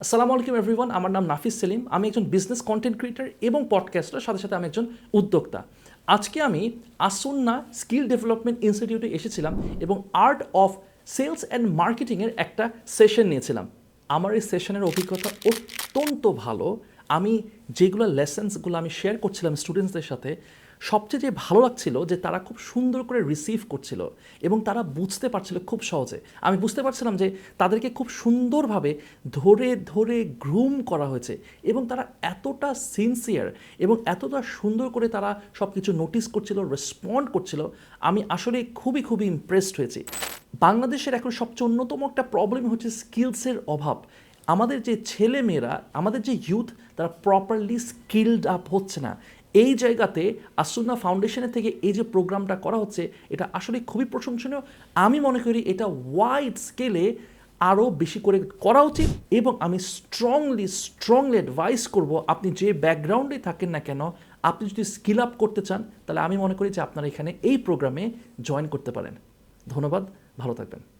আসসালামু আলাইকুম এভরিওয়ান, আমার নাম নাফিস সেলিম। আমি একজন বিজনেস কন্টেন্ট ক্রিয়েটর এবং পডকাস্টার, সাথে সাথে আমি একজন উদ্যোক্তা। আজকে আমি আসুন্না স্কিল ডেভেলপমেন্ট ইনস্টিটিউটে এসেছিলাম এবং আর্ট অফ সেলস অ্যান্ড মার্কেটিংয়ের একটা সেশন নিয়েছিলাম। আমার এই সেশনের অভিজ্ঞতা অত্যন্ত ভালো। আমি যেগুলো লেসেন্সগুলো আমি শেয়ার করছিলাম স্টুডেন্টসদের সাথে, সবচেয়ে যে ভালো লাগছিল যে তারা খুব সুন্দর করে রিসিভ করছিল এবং তারা বুঝতে পারছিল খুব সহজে। আমি বুঝতে পারছিলাম যে তাদেরকে খুব সুন্দরভাবে ধরে ধরে গ্রুম করা হয়েছে এবং তারা এতটা সিনসিয়ার এবং এতটা সুন্দর করে তারা সব কিছু নোটিস করছিল, রেসপন্ড করছিল। আমি আসলে খুবই খুবই ইমপ্রেসড হয়েছি। বাংলাদেশের এখন সবচেয়ে অন্যতম একটা প্রবলেম হচ্ছে স্কিলসের অভাব। আমাদের যে ছেলে মেয়েরা, আমাদের যে ইউথ, তারা প্রপারলি স্কিলড আপ হচ্ছে না। এই জায়গাতে আসুন্না ফাউন্ডেশনের থেকে এই যে প্রোগ্রামটা করা হচ্ছে, এটা আসলে খুবই প্রশংসনীয়। আমি মনে করি এটা ওয়াইড স্কেলে আরও বেশি করে করা উচিত এবং আমি স্ট্রংলি অ্যাডভাইস করব, আপনি যে ব্যাকগ্রাউন্ডে থাকেন না কেন, আপনি যদি স্কিল আপ করতে চান, তাহলে আমি মনে করি যে আপনারা এখানে এই প্রোগ্রামে জয়েন করতে পারেন। ধন্যবাদ, ভালো থাকবেন।